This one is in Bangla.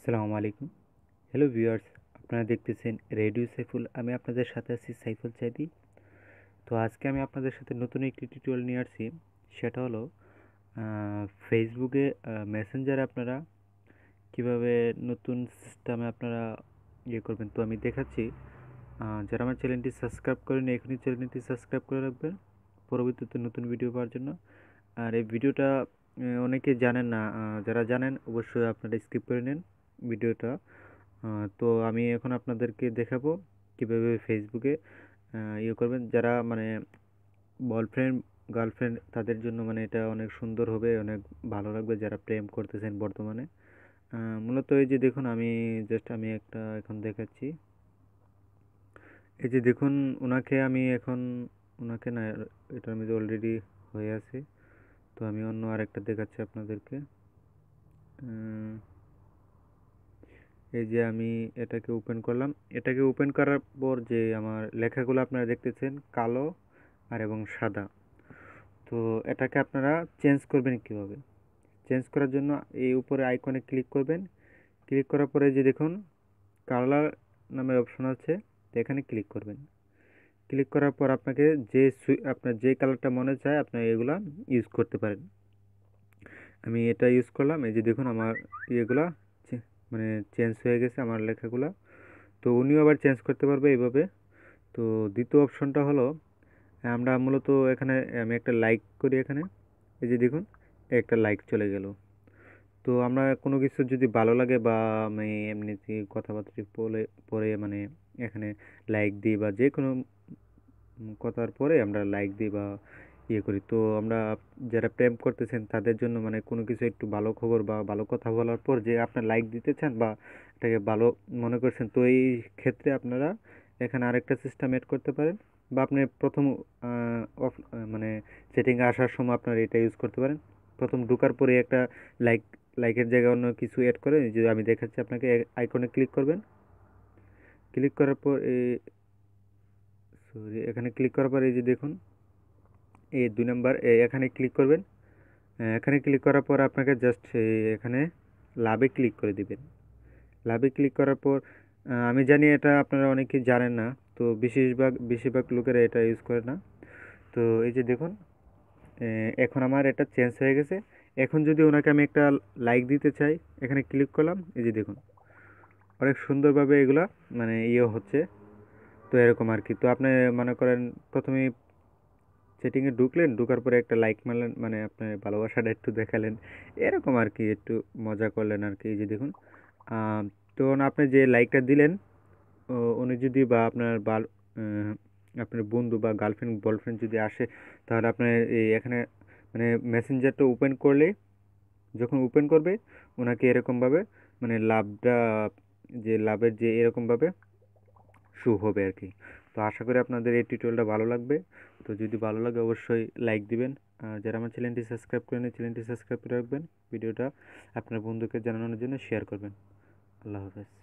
আসসালামু আলাইকুম। হ্যালো ভিউয়ার্স, আপনারা দেখতেছেন রেডিও সাইফুল। আমি আপনাদের সাথে আছি সাইফুল চাইদি। তো আজকে আমি আপনাদের সাথে নতুন একটি টিউটোরিয়াল নিয়ে আসছি। সেটা হলো ফেসবুকে মেসেঞ্জারে আপনারা কিভাবে নতুন সিস্টেমে আপনারা করবেন। তো আমি দেখাচ্ছি। যারা আমার চ্যানেলটি সাবস্ক্রাইব করেনি এখনই চ্যানেলটি সাবস্ক্রাইব করে রাখবেন পরবর্তীতে নতুন ভিডিও পাওয়ার জন্য। আর এই ভিডিওটা অনেকে জানেন না, যারা জানেন অবশ্যই আপনারা স্কিপ করে নেন ভিডিওটা। তো আমি এখন আপনাদেরকে দেখাবো কিভাবে ফেসবুকে করবেন। যারা মানে বয়ফ্রেন্ড গার্লফ্রেন্ড তাদের জন্য মানে এটা অনেক সুন্দর হবে, অনেক ভালো লাগবে যারা প্রেম করতেছেন বর্তমানে। মূলত এই যে দেখুন, আমি একটা এখন দেখাচ্ছি। এই যে দেখুন, ওনাকে না, এটার মধ্যে অলরেডি হয়ে আছে। তো আমি অন্য আরেকটা দেখাচ্ছি আপনাদেরকে। এই যে আমি এটাকে ওপেন করলাম। এটাকে ওপেন করার পর যে আমার লেখাগুলো আপনারা দেখতেছেন কালো আর এবং সাদা। তো এটাকে আপনারা চেঞ্জ করবেন কিভাবে? চেঞ্জ করার জন্য এই উপরে আইকনে ক্লিক করবেন। ক্লিক করার পরে যে দেখুন কালার নামের অপশন আছে, তো এখানে ক্লিক করবেন। ক্লিক করার পর আপনাকে আপনার যে কালারটা মনে চায় আপনি এগুলা ইউজ করতে পারেন। আমি এটা ইউজ করলাম। এই যে দেখুন আমার ইয়েগুলা মানে চেঞ্জ হয়ে গেছে আমার লেখাগুলা। তো উনিও আবার চেঞ্জ করতে পারবে এইভাবে। তো দ্বিতীয় অপশনটা হলো, আমরা মূলত এখানে আমি একটা লাইক করি এখানে। এই যে দেখুন একটা লাইক চলে গেল। তো আমরা কোনো কিছু যদি ভালো লাগে বা আমি এমনিতে কথাবার্তা বলে পরে মানে এখানে লাইক দিই বা যে কোনো কথার পরে আমরা লাইক দিই বা করি। তো আমরা যারা প্রেম করতেছেন তাদের জন্য মানে কোনো কিছু একটু ভালো খবর বা ভালো কথা বলার পর যে আপনার লাইক দিতে চান বা এটাকে ভালো মনে করছেন, তো এই ক্ষেত্রে আপনারা এখানে আরেকটা সিস্টেম এড করতে পারেন। বা আপনি প্রথম মানে সেটিংয়ে আসার সময় আপনারা এটা ইউজ করতে পারেন। প্রথম ঢোকার পরে একটা লাইক লাইকের জায়গায় অন্য কিছু এড করে যে আমি দেখাচ্ছি আপনাকে। আইকনে ক্লিক করবেন। ক্লিক করার পর সরি, এখানে ক্লিক করার পর এই যে দেখুন এই 2 নাম্বার এখানে ক্লিক করবেন। এখানে ক্লিক করার পর আপনাকে জাস্ট এখানে লাভে ক্লিক করে দিবেন। লাভে ক্লিক করার পর আমি জানি এটা আপনারা অনেকেই জানেন না। তো বেশিরভাগ লোকেরা এটা ইউজ করে না। তো এই যে দেখুন এখন আমার এটা চেঞ্জ হয়ে গেছে। এখন যদি ওনাকে আমি একটা লাইক দিতে চাই, এখানে ক্লিক করলাম। এই যে দেখুন অনেক সুন্দরভাবে এগুলা মানে হচ্ছে। তো এরকম আর কি। তো আপনি মনে করেন প্রথমে সেটিংয়ে ঢুকলেন, ঢোকার পরে একটা লাইক মারলেন, মানে আপনার ভালোবাসাটা একটু দেখালেন, এরকম আর কি, একটু মজা করলেন আর কি। এই যে দেখুন আহ, তো আপনি যে লাইকটা দিলেন, উনি যদি বা আপনার বন্ধু বা গার্লফ্রেন্ড বয়ফ্রেন্ড যদি আসে, তাহলে আপনার এখানে মানে মেসেঞ্জারটা ওপেন করলে, যখন ওপেন করবে ওনাকে এরকমভাবে মানে লাভের যে এরকমভাবে শো হবে আর কি। তো আশা করি আপনাদের এই টিউটোরিয়ালটা ভালো লাগবে। তো যদি ভালো লাগে অবশ্যই লাইক দিবেন। আর যারা আমার চ্যানেলটি সাবস্ক্রাইব করেন চ্যানেলটি সাবস্ক্রাইব করে রাখবেন। ভিডিওটা আপনার বন্ধুকে জানানোর জন্য শেয়ার করবেন। আল্লাহ হাফেজ।